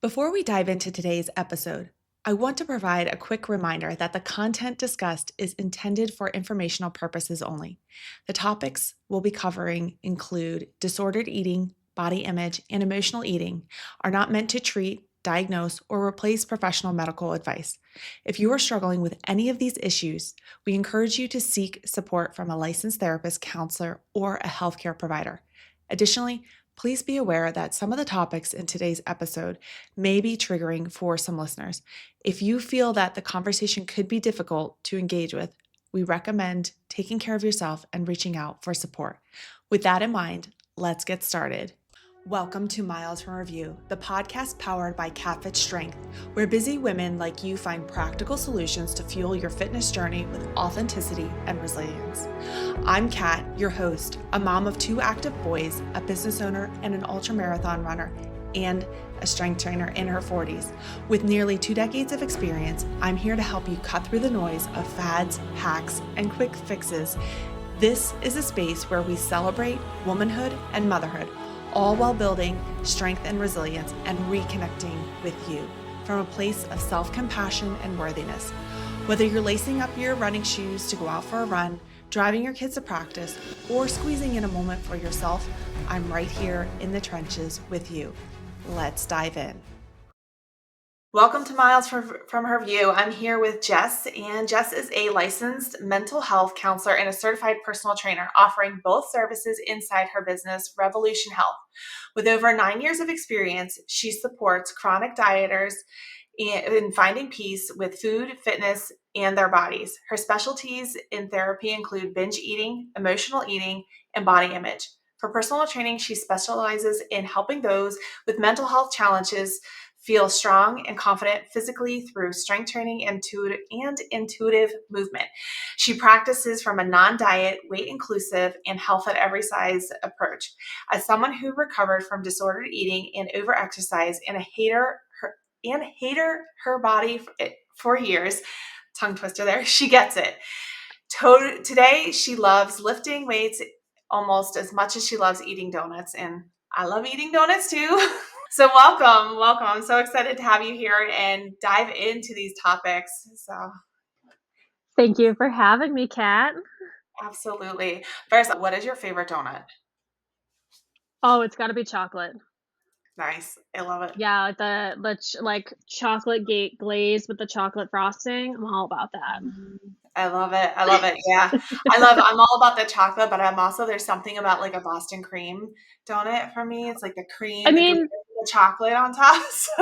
Before we dive into today's episode, I want to provide a quick reminder that the content discussed is intended for informational purposes only. The topics we'll be covering include disordered eating, body image, and emotional eating, are not meant to treat, diagnose, or replace professional medical advice. If you are struggling with any of these issues, we encourage you to seek support from a licensed therapist, counselor, or a healthcare provider. Additionally, please be aware that some of the topics in today's episode may be triggering for some listeners. If you feel that the conversation could be difficult to engage with, we recommend taking care of yourself and reaching out for support. With that in mind, let's get started. Welcome to Miles from Review, the podcast powered by CatFit Strength, where busy women like you find practical solutions to fuel your fitness journey with authenticity and resilience. I'm Kat, your host, a mom of 2 active boys, a business owner, and an ultramarathon runner, and a strength trainer in her 40s. With nearly 2 decades of experience, I'm here to help you cut through the noise of fads, hacks, and quick fixes. This is a space where we celebrate womanhood and motherhood, all while building strength and resilience and reconnecting with you from a place of self-compassion and worthiness. Whether you're lacing up your running shoes to go out for a run, driving your kids to practice, or squeezing in a moment for yourself, I'm right here in the trenches with you. Let's dive in. Welcome to Miles from Her View. I'm here with Jess, and Jess is a licensed mental health counselor and a certified personal trainer, offering both services inside her business, Revolution Health. With over 9 years of experience, she supports chronic dieters in finding peace with food, fitness, and their bodies. Her specialties in therapy include binge eating, emotional eating, and body image. For personal training, she specializes in helping those with mental health challenges feel strong and confident physically through strength training and intuitive movement. She practices from a non-diet, weight-inclusive, and health at every size approach. As someone who recovered from disordered eating and overexercise and hated her body for years, tongue twister there, she gets it. Today, she loves lifting weights almost as much as she loves eating donuts, and I love eating donuts too. So welcome. I'm so excited to have you here and dive into these topics. So Thank you for having me, Kat. absolutely. First, what is your favorite donut? Oh, it's got to be chocolate. Nice. I love it. Yeah, like chocolate gate glaze with the chocolate frosting. I'm all about that. I love it. Yeah. I'm all about the chocolate, but there's something about like a Boston cream donut for me. It's like the cream, I the glaze, mean, the chocolate on top. So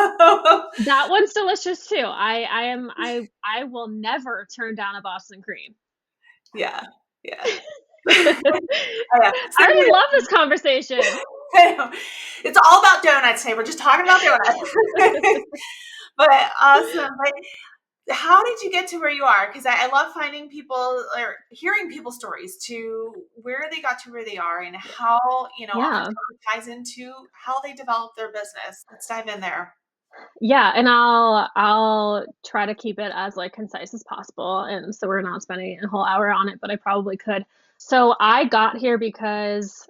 that one's delicious too. I will never turn down a Boston cream. yeah. I Yeah. already love this conversation. It's all about donuts today. We're just talking about donuts. But awesome. But how did you get to where you are? Because I love finding people or hearing people's stories to where they got to where they are and how, Yeah. it ties into how they develop their business. Let's dive in there. Yeah, and I'll try to keep it as like concise as possible, and so we're not spending a whole hour on it, but I probably could. So I got here because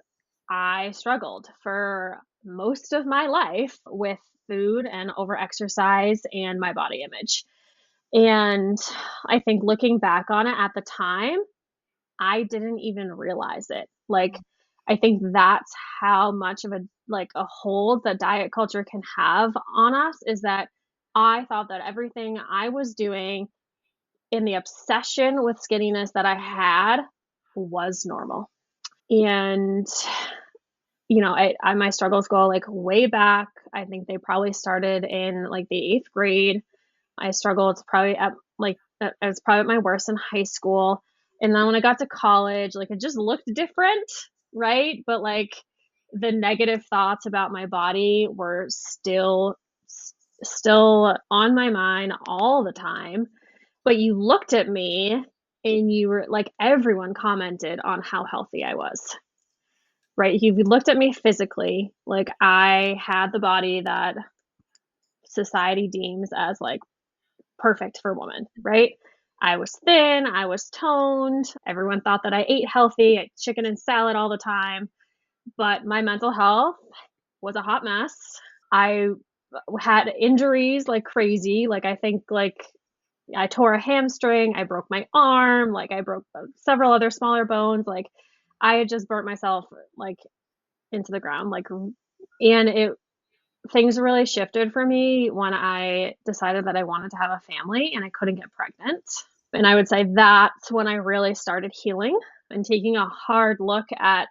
I struggled for most of my life with food and overexercise and my body image. And I think looking back on it at the time, I didn't even realize it. Like, I think that's how much of a hold that diet culture can have on us, is that I thought that everything I was doing in the obsession with skinniness that I had was normal. And my struggles go like way back. I think they probably started in like the 8th grade. I struggled probably I was probably at my worst in high school. And then when I got to college, like it just looked different, right? But like the negative thoughts about my body were still on my mind all the time. But you looked at me and you were like, everyone commented on how healthy I was, right? You looked at me physically, like I had the body that society deems as like perfect for women, right? I was thin, I was toned. Everyone thought that I ate healthy, I ate chicken and salad all the time. But my mental health was a hot mess. I had injuries like crazy. Like, I think, like, I tore a hamstring, I broke my arm, like, I broke several other smaller bones. Like, I had just burnt myself, like, into the ground, like, and it things really shifted for me when I decided that I wanted to have a family and I couldn't get pregnant. And I would say that's when I really started healing and taking a hard look at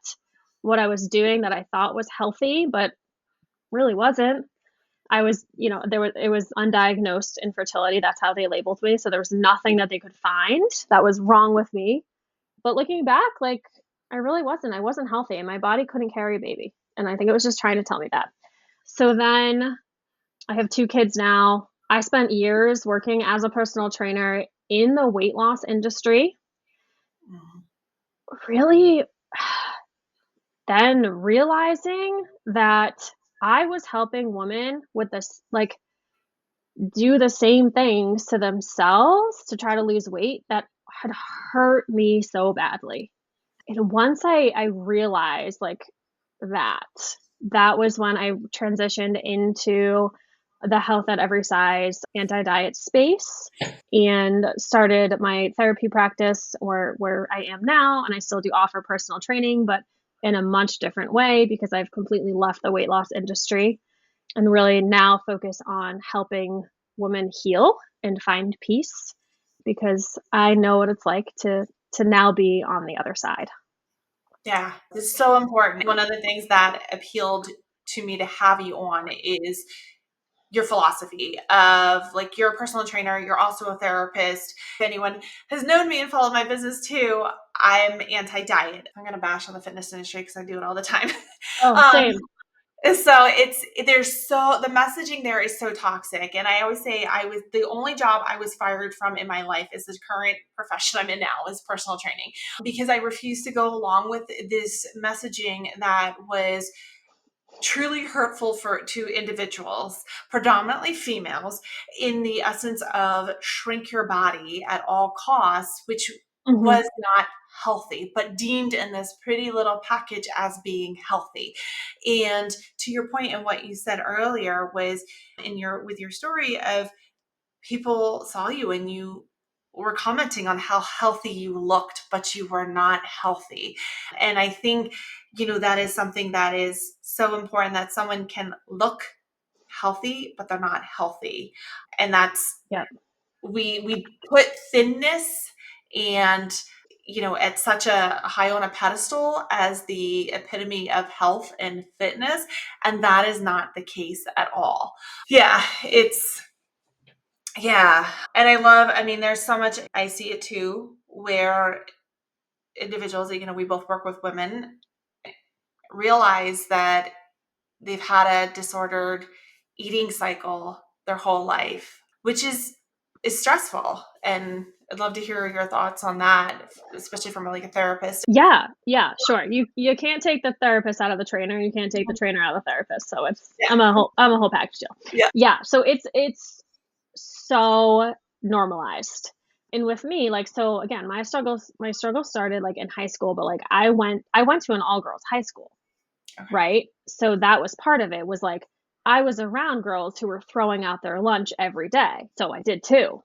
what I was doing that I thought was healthy, but really wasn't. I was, it was undiagnosed infertility. That's how they labeled me. So there was nothing that they could find that was wrong with me. But looking back, like, I really wasn't. I wasn't healthy and my body couldn't carry a baby. And I think it was just trying to tell me that. So then I have 2 kids now. I spent years working as a personal trainer in the weight loss industry. Mhm. Really, then realizing that I was helping women with this, like, do the same things to themselves to try to lose weight that had hurt me so badly. And once I realized, like, that, that was when I transitioned into the health at every size anti-diet space and started my therapy practice, or where I am now. And I still do offer personal training, but in a much different way because I've completely left the weight loss industry and really now focus on helping women heal and find peace because I know what it's like to now be on the other side. Yeah, it's so important. One of the things that appealed to me to have you on is your philosophy of, like, you're a personal trainer, you're also a therapist. If anyone has known me and followed my business too, I'm anti-diet. I'm going to bash on the fitness industry because I do it all the time. Oh, um, same. so there's so the messaging there is so toxic. And I always say I was the only job I was fired from in my life is the current profession I'm in now is personal training, because I refused to go along with this messaging that was truly hurtful to individuals, predominantly females, in the essence of shrink your body at all costs, which Hmm. was not healthy, but deemed in this pretty little package as being healthy. And to your point, and what you said earlier was in your with your story of people saw you and you were commenting on how healthy you looked, but you were not healthy. And I think, that is something that is so important, that someone can look healthy, but they're not healthy. And that's, Yep. we put thinness and, at such a high on a pedestal as the epitome of health and fitness. And that is not the case at all. Yeah, yeah. And I mean, there's so much, I see it too, where individuals, we both work with women, realize that they've had a disordered eating cycle their whole life, which is stressful. And I'd love to hear your thoughts on that, especially from, like, a therapist. Yeah, yeah, sure. You can't take the therapist out of the trainer, you can't take the trainer out of the therapist. So Yeah. I'm a whole package deal. Yeah. Yeah, so it's so normalized. And with me, like, so again, my struggles started like in high school, but like I went to an all girls high school, Okay. right? So that was part of it, was like I was around girls who were throwing out their lunch every day. So I did too,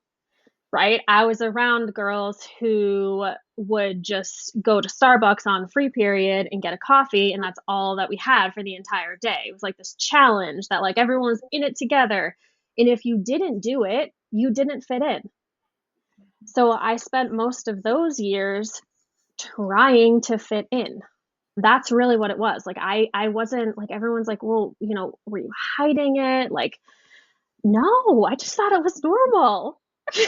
right? I was around girls who would just go to Starbucks on free period and get a coffee, and that's all that we had for the entire day. It was like this challenge that like everyone was in it together. And if you didn't do it, you didn't fit in. So I spent most of those years trying to fit in. That's really what it was. Like I wasn't like, everyone's like, "Well, were you hiding it?" Like, no, I just thought it was normal.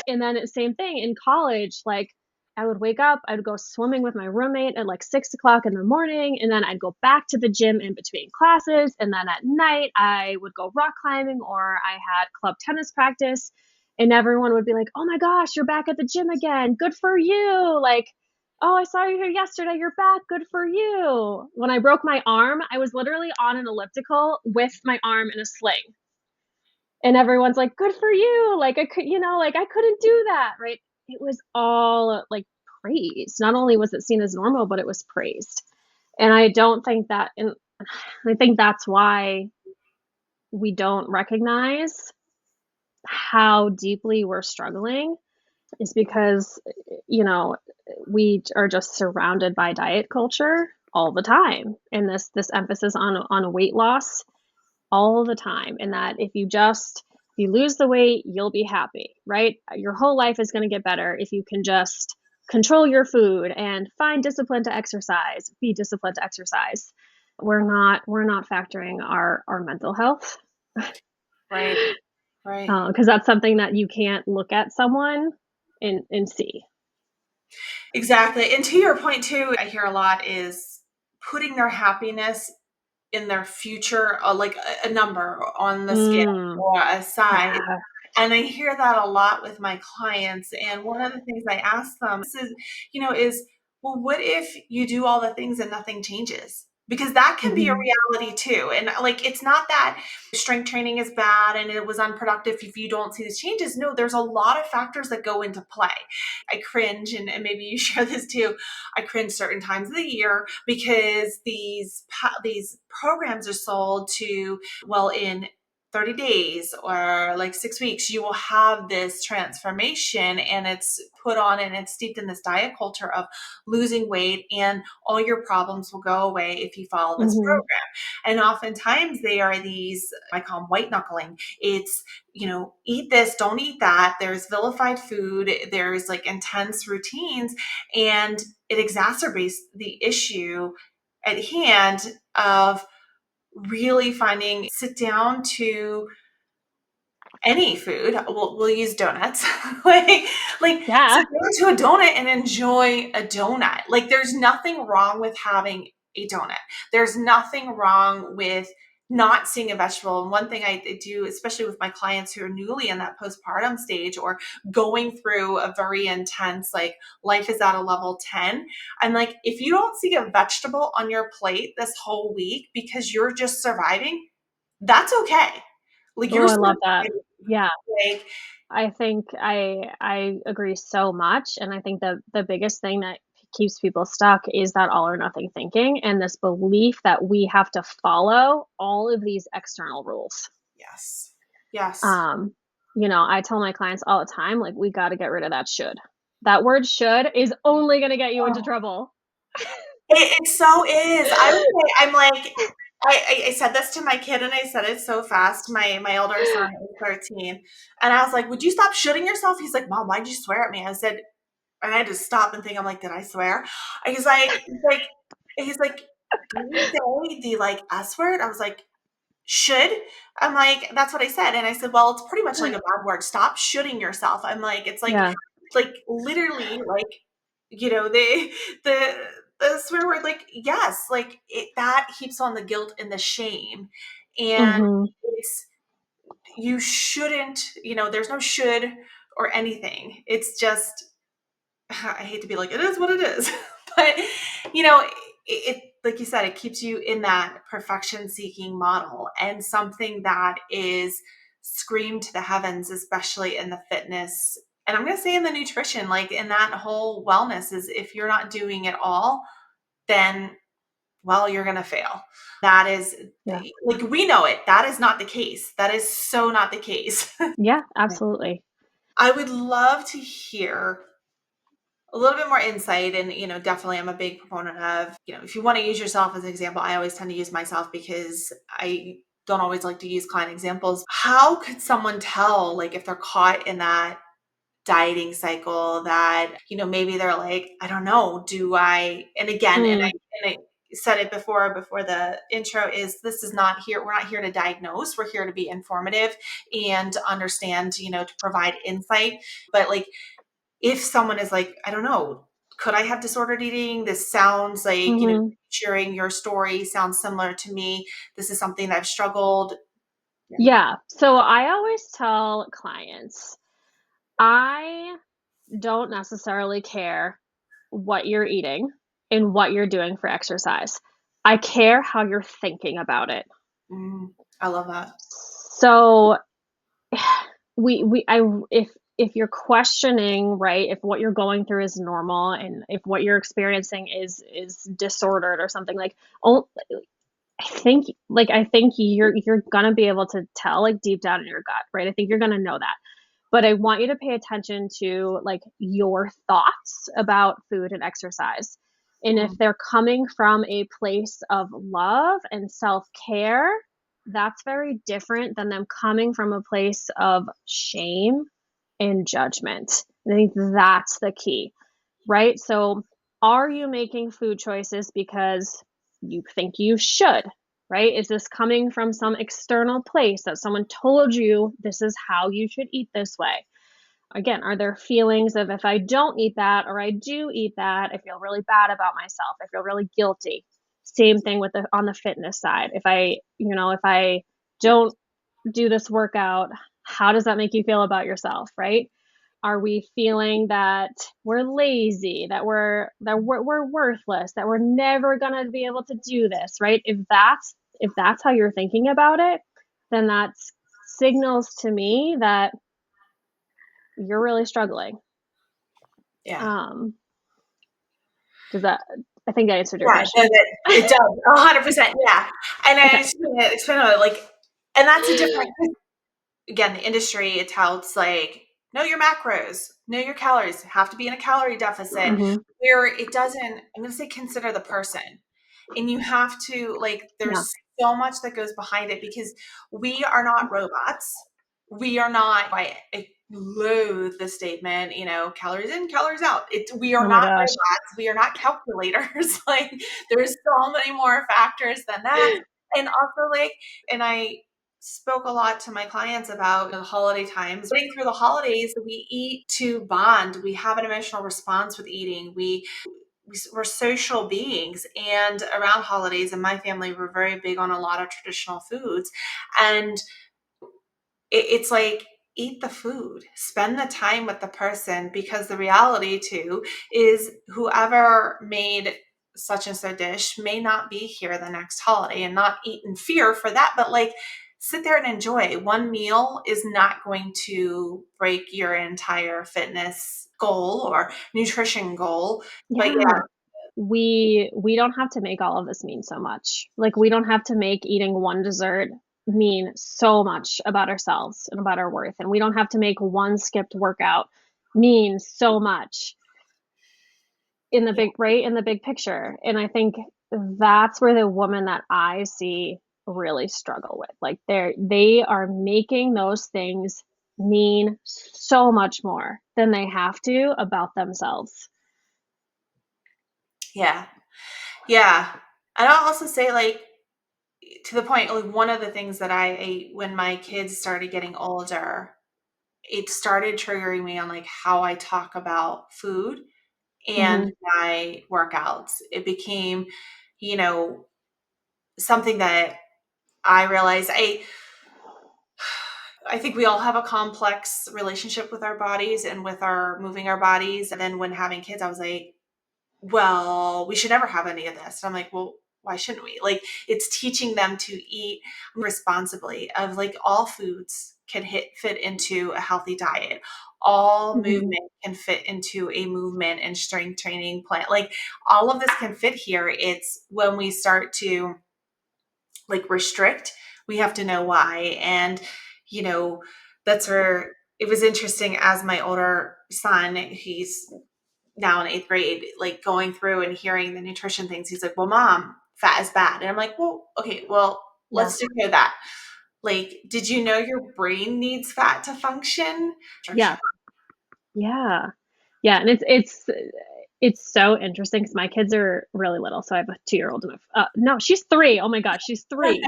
And then same thing in college, like I would wake up, I'd go swimming with my roommate at like 6 o'clock in the morning, and then I'd go back to the gym in between classes. And then at night, I would go rock climbing, or I had club tennis practice. And everyone would be like, "Oh my gosh, you're back at the gym again. Good for you." Like, "Oh, I saw you here yesterday. You're back. Good for you." When I broke my arm, I was literally on an elliptical with my arm in a sling. And everyone's like, "Good for you." Like, I could, like, I couldn't do that, right? It was all like praised. Not only was it seen as normal, but it was praised. And I don't think that, and I think that's why we don't recognize how deeply we're struggling is because, you know, we are just surrounded by diet culture all the time, and this emphasis on weight loss all the time, and that if you lose the weight, you'll be happy, right? Your whole life is going to get better if you can just control your food and find discipline to exercise, be disciplined to exercise. We're not factoring our mental health, Right. Right. because that's something that you can't look at someone and see. Exactly. And to your point too, I hear a lot is putting their happiness in their future, like a number on the scale Mm, or a size. yeah. And I hear that a lot with my clients. And one of the things I ask them is, well, what if you do all the things and nothing changes? Because that can be a Mhm. reality too. And like, it's not that strength training is bad and it was unproductive if you don't see these changes. No, there's a lot of factors that go into play. I cringe, and maybe you share this too. I cringe certain times of the year because these programs are sold to, well, in 30 days or like 6 weeks, you will have this transformation, and it's put on and it's steeped in this diet culture of losing weight, and all your problems will go away if you follow this Mhm. program. And oftentimes they are these, I call them white knuckling. It's, eat this, don't eat that. There's vilified food, there's like intense routines, and it exacerbates the issue at hand of really finding sit down to any food. We'll use donuts. like Yeah. sit down to a donut and enjoy a donut. Like there's nothing wrong with having a donut. There's nothing wrong with not seeing a vegetable. And one thing I do, especially with my clients who are newly in that postpartum stage or going through a very intense, like life is at a level 10. I'm like, if you don't see a vegetable on your plate this whole week because you're just surviving, that's okay. Like Oh, you're I love that. surviving. Yeah. Like, I think I agree so much, and I think the biggest thing that keeps people stuck is that all or nothing thinking and this belief that we have to follow all of these external rules. yes. Yes. Um, I tell my clients all the time, like, we got to get rid of that should. That word should is only going to get you into Oh, trouble. it so is. I would say I'm like I said this to my kid and I said it so fast. My older son is 13. And I was like, would you stop shooting yourself? He's like, Mom, why'd you swear at me? I said, and I had to stop and think, I'm like, did I swear? He's like, did you say the like S word? I was like, should. I'm like, that's what I said. And I said, well, it's pretty much like a bad word. Stop shooting yourself. I'm like, it's Yeah. like literally like, the the swear word, like, yes, like that heaps on the guilt and the shame. And Mhm. it's, you shouldn't, there's no should or anything. It's just, I hate to be like, it is what it is. But, it, like you said, it keeps you in that perfection seeking model, and something that is screamed to the heavens, especially in the fitness. And I'm going to say in the nutrition, like in that whole wellness, is if you're not doing it all, then, well, you're going to fail. That is, Yeah. like, we know it. That is not the case. That is so not the case. Yeah, absolutely. I would love to hear a little bit more insight. And definitely I'm a big proponent of, if you want to use yourself as an example, I always tend to use myself because I don't always like to use client examples. How could someone tell, like, if they're caught in that dieting cycle, that maybe they're like, I don't know, do I, and again, Mm, and I said it before the intro, is this is not here, we're not here to diagnose, we're here to be informative and to understand, to provide insight. But like, if someone is like, I don't know, could I have disordered eating? This sounds like, mhm. sharing your story sounds similar to me. This is something that I've struggled. Yeah. Yeah. So I always tell clients, I don't necessarily care what you're eating and what you're doing for exercise. I care how you're thinking about it. Mm, I love that. So we I if you're questioning, right, if what you're going through is normal and if what you're experiencing is disordered or something, like, oh, I think you're gonna be able to tell, like, deep down in your gut, right? I think you're gonna know that. But I want you to pay attention to, like, your thoughts about food and exercise. And if Mm, they're coming from a place of love and self-care, that's very different than them coming from a place of shame and judgment. I think that's the key, right? So, are you making food choices because you think you should, right? Is this coming from some external place that someone told you this is how you should eat this way? Again, are there feelings of if I don't eat that or I do eat that, I feel really bad about myself. I feel really guilty. Same thing with the on the fitness side. If I don't do this workout, how does that make you feel about yourself, right? Are we feeling that we're lazy, that we're worthless, that we're never going to be able to do this, right? If that's how you're thinking about it, then that signals to me that you're really struggling. yeah. Um, does that I think I answered your Yeah, no, question. that it does, 100%, yeah, and I Okay. just wanna expand on it, like, and that's a different, again, the industry, it touts like, know your macros, know your calories, have to be in a calorie deficit, Mhm. where it doesn't, I'm gonna say consider the person. And you have to, like, Yeah. there's so much that goes behind it because we are not robots. We are not, I loathe the statement, calories in, calories out. We are Oh my not gosh. robots. We are not calculators. Like, there's so many more factors than that. And also, like, and I spoke a lot to my clients about the holiday times. Getting through the holidays, we eat to bond. We have an emotional response with eating. We're social beings, and around holidays in my family we're very big on a lot of traditional foods, and it's like, eat the food, spend the time with the person, because the reality too is whoever made such and so dish may not be here the next holiday, and not eat in fear for that, but like, sit there and enjoy. One meal is not going to break your entire fitness goal or nutrition goal. But yeah. Yeah. We don't have to make all of this mean so much. Like, we don't have to make eating one dessert mean so much about ourselves and about our worth, and we don't have to make one skipped workout mean so much in the Yeah. big picture. And I think that's where the woman that I see really struggle with. Like, they are making those things mean so much more than they have to about themselves. Yeah. Yeah. And I'll also say, like, to the point, like, one of the things that I ate when my kids started getting older, it started triggering me on, like, how I talk about food and Mhm. my workouts. It became, you know, something that I realized I think we all have a complex relationship with our bodies and with our moving our bodies. And then when having kids, I was like, well, we should never have any of this. And I'm like, well, why shouldn't we? Like, it's teaching them to eat responsibly, of like, all foods can fit into a healthy diet. All Mhm. movement can fit into a movement and strength training plan. Like, all of this can fit here. It's when we start to, like, restrict, we have to know why. And, you know, that's where it was interesting, as my older son, he's now in eighth grade, like, going through and hearing the nutrition things. He's like, well, mom, fat is bad. And I'm like, well, okay, well, Yeah. let's decode that. Like, did you know your brain needs fat to function? Yeah. Yeah. Yeah, and it's so interesting because my kids are really little. So I have a 2-year-old and no, she's 3. Oh my gosh, she's 3.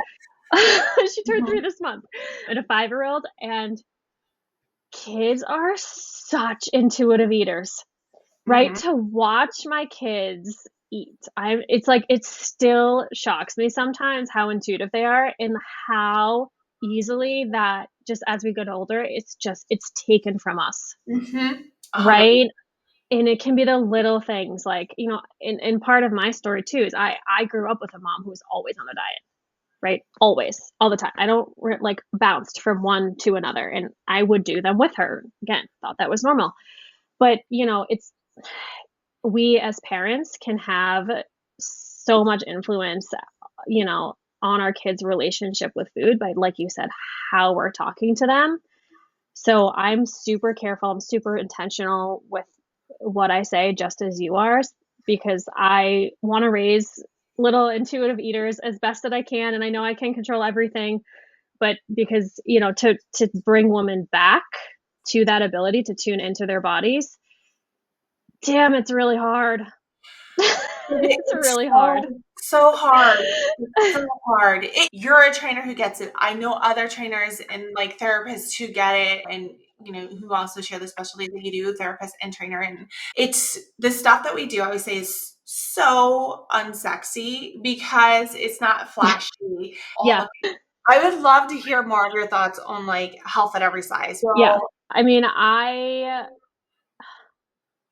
She turned 3 Mhm, this month. And a 5-year-old, and kids are such intuitive eaters, right? mhm. To watch my kids eat, it's like it still shocks me sometimes how intuitive they are, and how easily that, just as we get older, it's taken from us, Mhm. 100. right? And it can be the little things, like, and part of my story too is I grew up with a mom who was always on a diet, right? Always, all the time. I don't like bounced from one to another, and I would do them with her. Again, thought that was normal. But, it's we as parents can have so much influence, you know, on our kids' relationship with food by, like you said, how we're talking to them. So I'm super careful. I'm super intentional with what I say, just as you are, because I want to raise little intuitive eaters as best that I can. And I know I can't control everything, but because, to bring women back to that ability to tune into their bodies, damn, it's really hard. It's It's really hard. so hard. It's so hard. You're a trainer who gets it. I know other trainers and like therapists who get it, and who also share the specialty that you do, therapist and trainer. And it's the stuff that we do, I would say, is so unsexy because it's not flashy. Yeah. I would love to hear more of your thoughts on like health at every size. Yeah. So, I mean,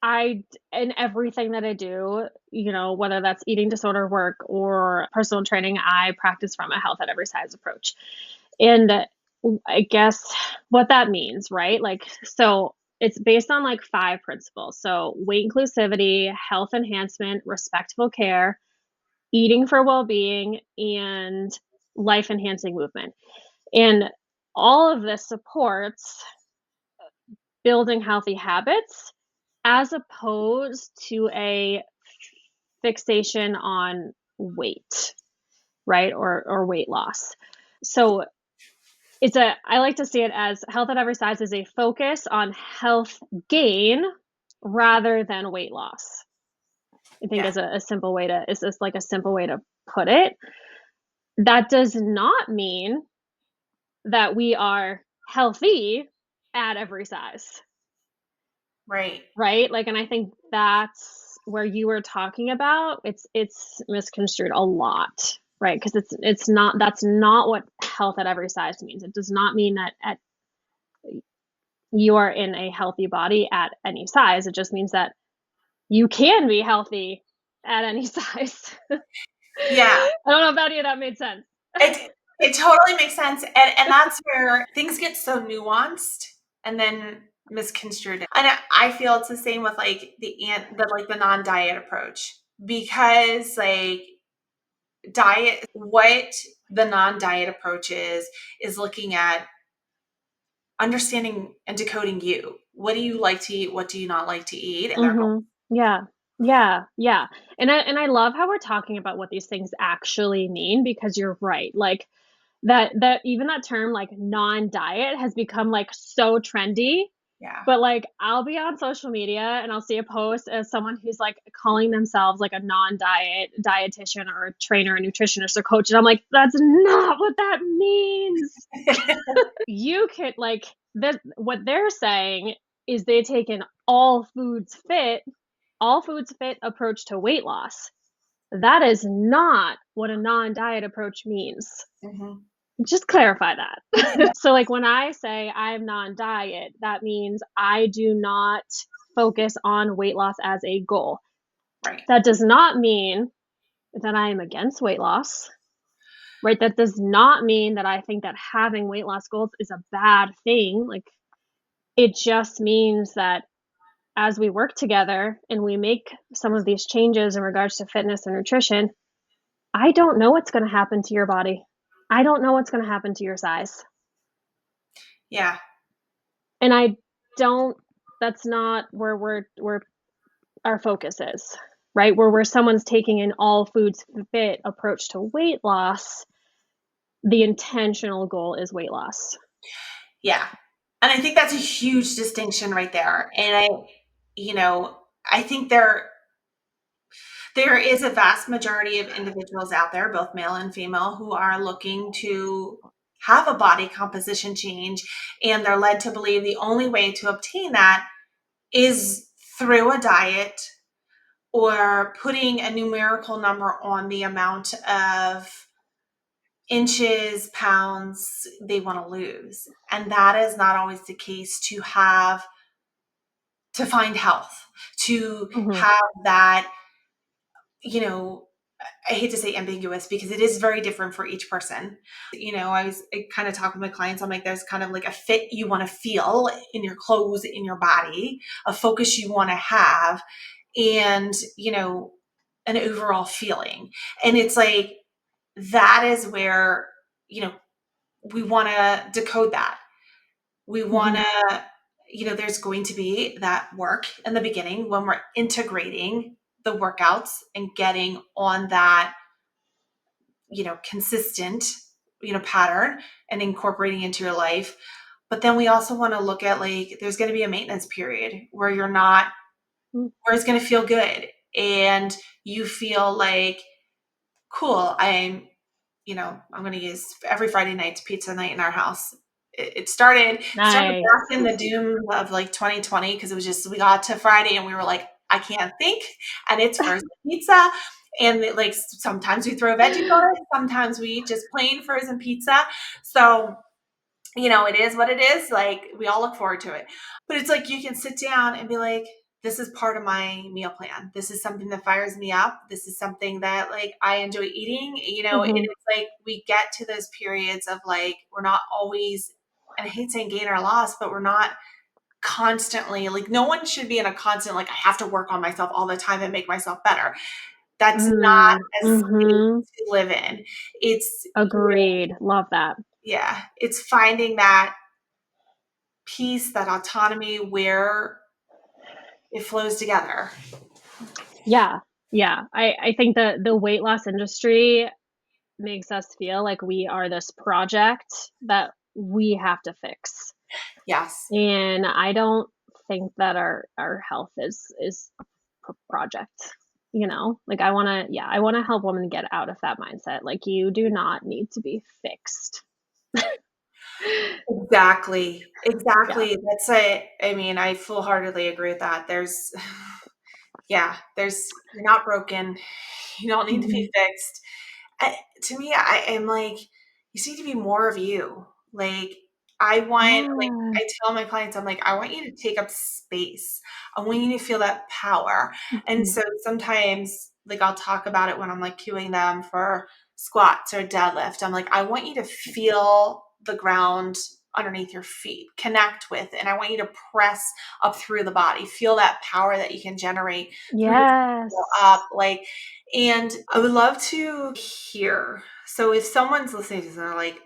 in everything that I do, whether that's eating disorder work or personal training, I practice from a health at every size approach. And I guess what that means, right? Like, so it's based on like 5 principles. So weight inclusivity, health enhancement, respectful care, eating for well-being, and life enhancing movement. And all of this supports building healthy habits as opposed to a fixation on weight, right? Or weight loss. So I like to see it as health at every size is a focus on health gain rather than weight loss. I think yeah, is a simple way to, is this like a simple way to put it. That does not mean that we are healthy at every size. right. Right? Like, and I think that's where you were talking about, it's misconstrued a lot, right? Because it's not, that's not what health at every size means. It does not mean that you are in a healthy body at any size. It just means that you can be healthy at any size. Yeah. I don't know if any of that made sense. It totally makes sense. And that's where things get so nuanced and then misconstrued. And I feel it's the same with like the non-diet approach, because like diet, what the non-diet approach is looking at understanding and decoding you. What do you like to eat? What do you not like to eat? And their goal. Yeah. Yeah. Yeah. And I love how we're talking about what these things actually mean, because you're right. Like that even that term like non-diet has become like so trendy. Yeah. But like I'll be on social media and I'll see a post as someone who's like calling themselves like a non-diet dietitian or a trainer, a nutritionist or coach, and I'm like, that's not what that means. You could like that, what they're saying is they take an all foods fit approach to weight loss. That is not what a non-diet approach means. Mhm. Just clarify that. So like when I say I'm non-diet, that means I do not focus on weight loss as a goal. Right. That does not mean that I am against weight loss, right? That does not mean that I think that having weight loss goals is a bad thing. Like it just means that as we work together and we make some of these changes in regards to fitness and nutrition, I don't know what's going to happen to your body. I don't know what's going to happen to your size. Yeah. And I don't, that's not where our focus is, right? Where someone's taking an all foods fit approach to weight loss, the intentional goal is weight loss. Yeah. And I think that's a huge distinction right there. And I think there is a vast majority of individuals out there, both male and female, who are looking to have a body composition change. And they're led to believe the only way to obtain that is through a diet or putting a numerical number on the amount of inches, pounds they want to lose. And that is not always the case to find health, to Mm-hmm. have that, I hate to say ambiguous because it is very different for each person. I kind of talk with my clients. I'm like, there's kind of like a fit you want to feel in your clothes, in your body, a focus you want to have, and, an overall feeling. And it's like, that is where, we want to decode that. We want Mhm. to, there's going to be that work in the beginning when we're integrating the workouts and getting on that, consistent, pattern and incorporating into your life. But then we also want to look at, like, there's going to be a maintenance period where you're not, Mm. where it's going to feel good and you feel like, cool, I'm going to use every Friday night's pizza night in our house. It started Nice. back in the doom of like 2020 because it was just, we got to Friday and we were like, I can't think, and it's frozen pizza. And like sometimes we throw veggies on it, sometimes we eat just plain frozen pizza. So, it is what it is. Like, we all look forward to it. But it's like you can sit down and be like, this is part of my meal plan. This is something that fires me up. This is something that, like, I enjoy eating, and Mhm. it's like we get to those periods of, like, we're not always, and I hate saying gain or loss, but we're not constantly, like, no one should be in a constant, like, I have to work on myself all the time and make myself better. That's not Mm. a state Mhm. to live in. It's, Agreed. Love that. yeah, it's finding that peace, that autonomy where it flows together. Yeah. Yeah. I think the weight loss industry makes us feel like we are this project that we have to fix. Yes. And I don't think that our health is a project, you know? Like, I wanna help women get out of that mindset. Like, you do not need to be fixed. Exactly. Yeah. Exactly. That's it. I mean, I full-heartedly agree with that. Yeah, you're not broken. You don't need to be Mhm. fixed. To me, I am like, you just need to be more of you. Like, Yeah. I tell my clients, I'm like, I want you to take up space. I want you to feel that power. And Mhm. so sometimes, like, I'll talk about it when I'm like cueing them for squats or deadlift. I'm like, I want you to feel the ground underneath your feet, connect with, and I want you to press up through the body, feel that power that you can generate through your Yes. up, like, and I would love to hear. So if someone's listening to this and they're like,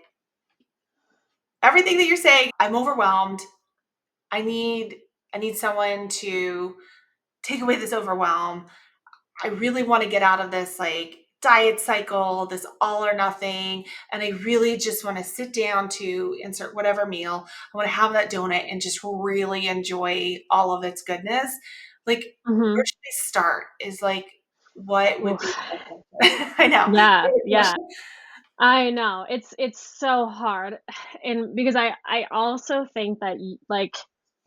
everything that you're saying, I'm overwhelmed. I need I need someone to take away this overwhelm. I really want to get out of this, like, diet cycle, this all or nothing, and I really just want to sit down to insert whatever meal. I want to have that donut and just really enjoy all of its goodness. Like, where Mhm. should I start? Is like, what would be Oof. I know. Yeah, yeah. I know. It's so hard. And because I also think that like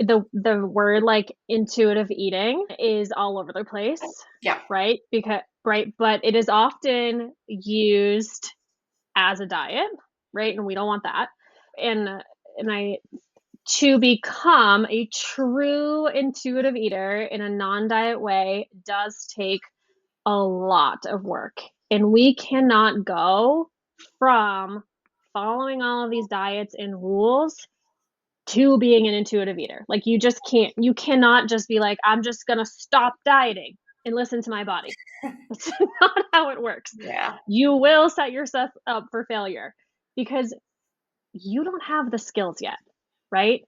the word like intuitive eating is all over the place, Yeah. right? Because right, but it is often used as a diet, right? And we don't want that. And I to become a true intuitive eater in a non-diet way does take a lot of work. And we cannot go from following all of these diets and rules to being an intuitive eater. Like, you just can't. You cannot just be like, I'm just going to stop dieting and listen to my body. That's not how it works. Yeah. You will set yourself up for failure because you don't have the skills yet, right?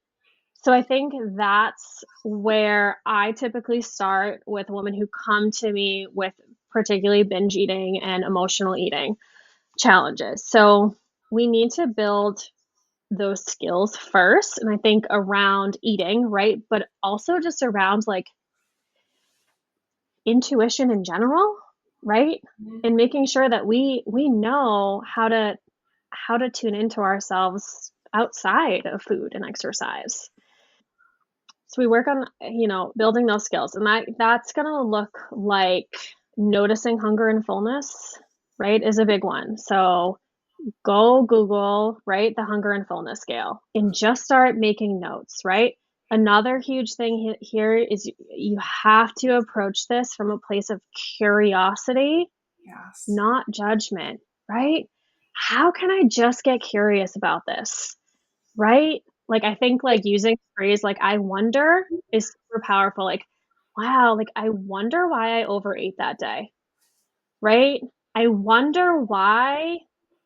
So I think that's where I typically start with women who come to me with particularly binge eating and emotional eating challenges. So we need to build those skills first. And I think around eating, right? But also just around like intuition in general, right? Mhm. And making sure that we know how to tune into ourselves outside of food and exercise. So we work on, building those skills, and that's gonna look like noticing hunger and fullness, right, is a big one. So go Google, right, the hunger and fullness scale and just start making notes, right? Another huge thing here is you have to approach this from a place of curiosity, Yes. not judgment, right? How can I just get curious about this? Right? Like, I think, like, using the phrase, like, "I wonder" is super powerful, like, "Wow, like, I wonder why I overate that day." Right? I wonder why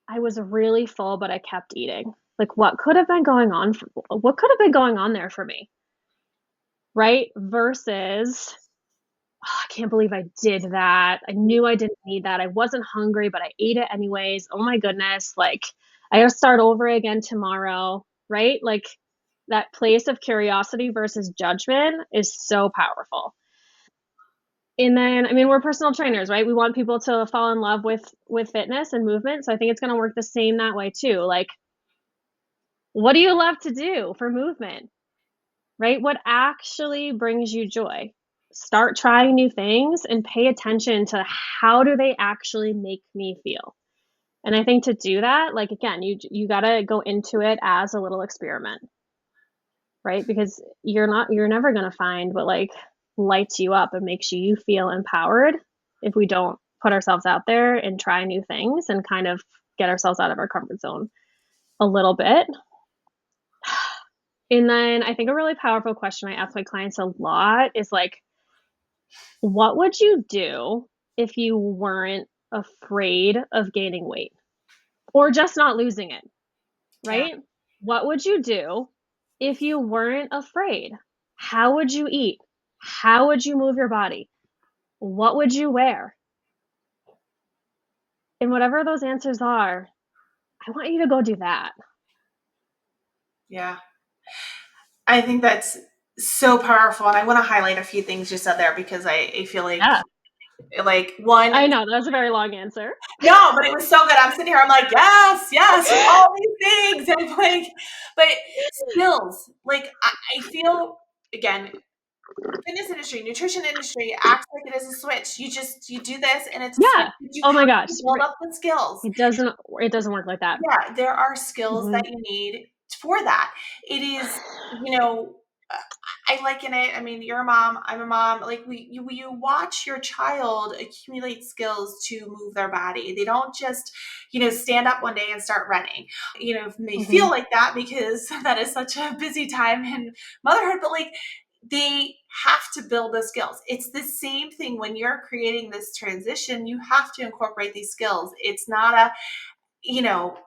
I was really full, but I kept eating. Like, what could have been going on there for me, right? Versus, "Oh, I can't believe I did that. I knew I didn't need that. I wasn't hungry, but I ate it anyways. Oh my goodness, like, I gotta start over again tomorrow," right? Like, that place of curiosity versus judgment is so powerful. And then, I mean, we're personal trainers, right? We want people to fall in love with fitness and movement, so I think it's gonna work the same that way too. Like, what do you love to do for movement, right? What actually brings you joy? Start trying new things and pay attention to how do they actually make me feel. And I think to do that, like, again, you gotta go into it as a little experiment, right? Because you're never gonna find what, like, lights you up and makes you feel empowered if we don't put ourselves out there and try new things and kind of get ourselves out of our comfort zone a little bit. And then I think a really powerful question I ask my clients a lot is like, what would you do if you weren't afraid of gaining weight or just not losing it, Yeah. right? What would you do if you weren't afraid? How would you eat? How would you move your body? What would you wear? And whatever those answers are, I want you to go do that. Yeah. I think that's so powerful. And I want to highlight a few things you said there because I feel Yeah. like one, I know that was a very long answer. no, but it was so good. I'm sitting here, I'm like, yes, yes, all these things. And like, but skills, like I feel again, fitness industry, nutrition industry acts like it is a switch. You do this and it's a switch. Yeah. But you Oh my have gosh. to build up the skills. It doesn't work like that. Yeah, there are skills Mhm. that you need for that. It is, you know, uh, I liken it. I mean, you're a mom, I'm a mom. Like you watch your child accumulate skills to move their body. They don't just, stand up one day and start running. It may feel Mhm. like that because that is such a busy time in motherhood, but like they have to build those skills. It's the same thing when you're creating this transition, you have to incorporate these skills. It's not a, you know,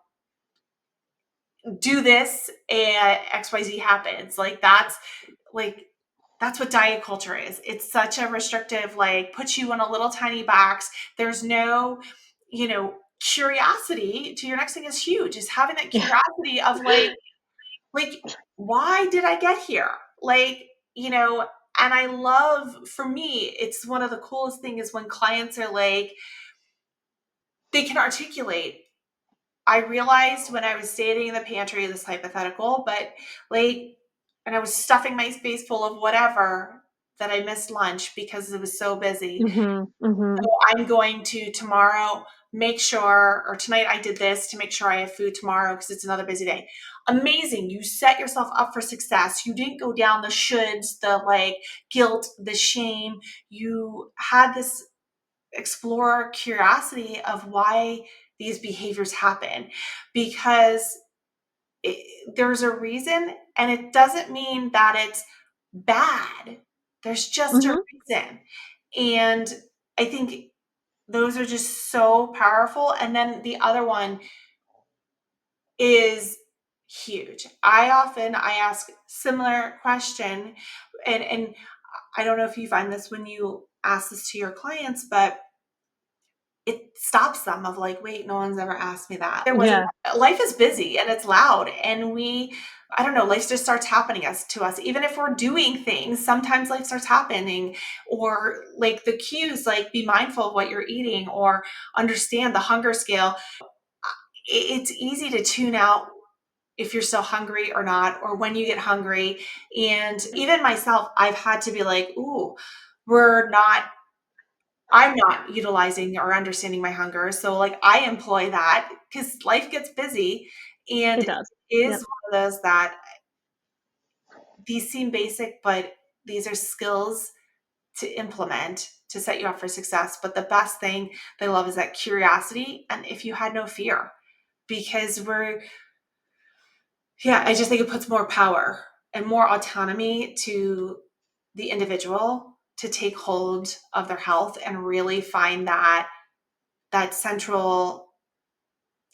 do this and XYZ happens. Like that's what diet culture is. It's such a restrictive, like puts you in a little tiny box. There's no, curiosity to your next thing is huge. Is having that Yeah. curiosity of like why did I get here? Like, and I love for me, it's one of the coolest things is when clients are like, they can articulate. I realized when I was standing in the pantry, this hypothetical, but late, and I was stuffing my face full of whatever that I missed lunch because it was so busy. Mhm. Mhm. So I'm going to tomorrow make sure, or tonight I did this to make sure I have food tomorrow because it's another busy day. Amazing. You set yourself up for success. You didn't go down the shoulds, the like guilt, the shame. You had this explore curiosity of why these behaviors happen because there's a reason and it doesn't mean that it's bad. There's just a Mhm. reason. And I think those are just so powerful. And then the other one is huge. I ask similar question and I don't know if you find this when you ask this to your clients, but it stops them of like, wait, no one's ever asked me that. There wasn't, Yeah. life is busy and it's loud and I don't know, life just starts happening to us. Even if we're doing things, sometimes life starts happening or like the cues, like be mindful of what you're eating or understand the hunger scale. It's easy to tune out if you're still hungry or not, or when you get hungry. And even myself, I've had to be like, ooh, we're not I'm not utilizing or understanding my hunger. So like I employ that because life gets busy and It it does. is Yep. one of those that these seem basic, but these are skills to implement to set you up for success. But the best thing they love is that curiosity. And if you had no fear, because I just think it puts more power and more autonomy to the individual to take hold of their health and really find that that central,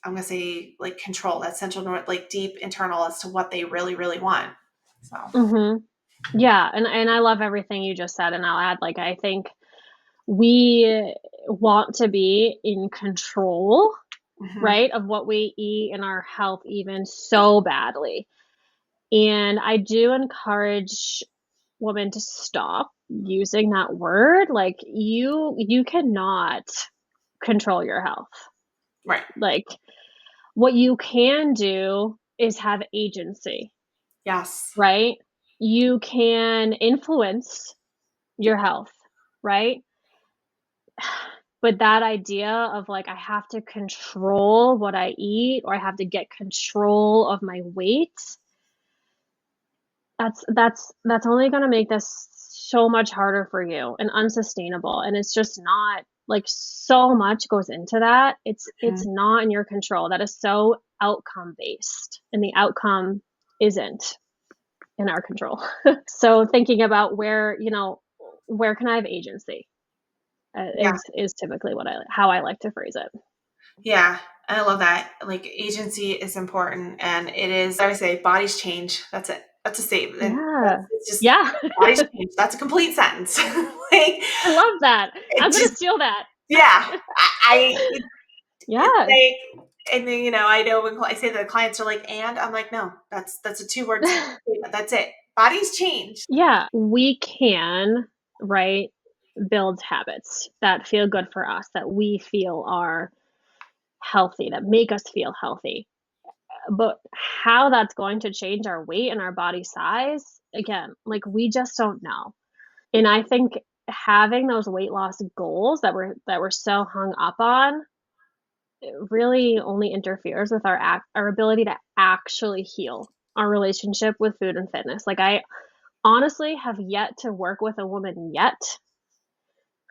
I'm going to say like control, that central, like deep internal as to what they really, really want. So, Yeah. And I love everything you just said. And I'll add, like, I think we want to be in control, mhm, right, of what we eat and our health even so badly. And I do encourage women to stop using that word. Like, you cannot control your health. right. Like, what you can do is have agency, Yes. right? You can influence your health, right? But that idea of, like, I have to control what I eat or I have to get control of my weight, that's only gonna make this so much harder for you and unsustainable, and it's just not. Like, so much goes into that. It's Mhm. not in your control. That is so outcome based, and the outcome isn't in our control. So thinking about where can I have agency, Yeah. is typically how I like to phrase it. Yeah. I love that. Like agency is important, and it is, I would say, bodies change. That's it. That's a statement. Yeah. It's just Yeah. bodies change. That's a complete sentence. Like I love that. I'm it gonna just, steal that. yeah. It's Yeah. like, and then, I know when I say that the clients are like, and I'm like, no, that's a 2 word statement. That's it. Bodies change. Yeah, we can, right, build habits that feel good for us, that we feel are healthy, that make us feel healthy. But how that's going to change our weight and our body size, again, like, we just don't know. And I think having those weight loss goals that we're so hung up on, it really only interferes with our ability to actually heal our relationship with food and fitness. Like, I honestly have yet to work with a woman yet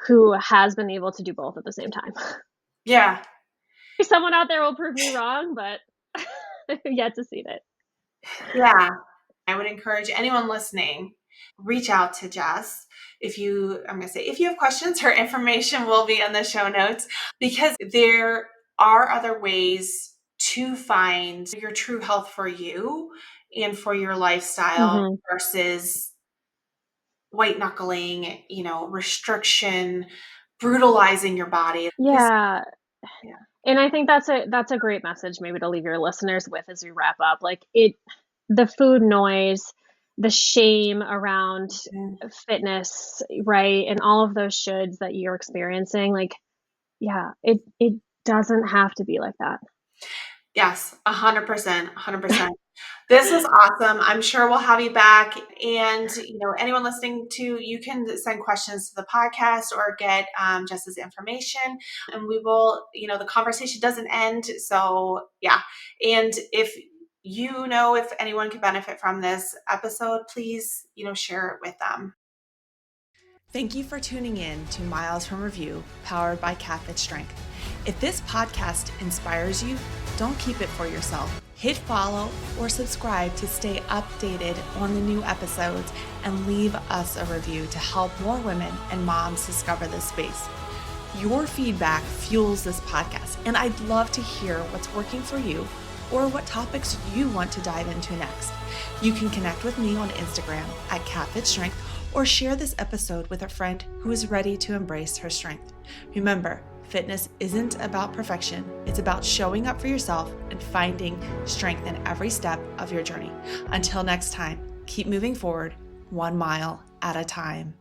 who has been able to do both at the same time. Yeah. Someone out there will prove me wrong, but yet to see that. Yeah. I would encourage anyone listening, reach out to Jess. I'm going to say, if you have questions, her information will be in the show notes, because there are other ways to find your true health for you and for your lifestyle Mhm. versus white knuckling, restriction, brutalizing your body. Because, Yeah, yeah. and I think that's a great message maybe to leave your listeners with as we wrap up. Like, the food noise, the shame around Mm. fitness, right, and all of those shoulds that you're experiencing, like, yeah, it doesn't have to be like that. Yes, 100%, 100%. This was awesome. I'm sure we'll have you back. And, anyone listening to, you can send questions to the podcast or get Jess's information. And we will, the conversation doesn't end. So, yeah. And if anyone could benefit from this episode, please, share it with them. Thank you for tuning in to Miles from Review, powered by Catholic Strength. If this podcast inspires you, don't keep it for yourself. Hit follow or subscribe to stay updated on the new episodes, and leave us a review to help more women and moms discover this space. Your feedback fuels this podcast, and I'd love to hear what's working for you or what topics you want to dive into next. You can connect with me on Instagram at CatFitStrength, or share this episode with a friend who is ready to embrace her strength. Remember, fitness isn't about perfection. It's about showing up for yourself and finding strength in every step of your journey. Until next time, keep moving forward, 1 mile at a time.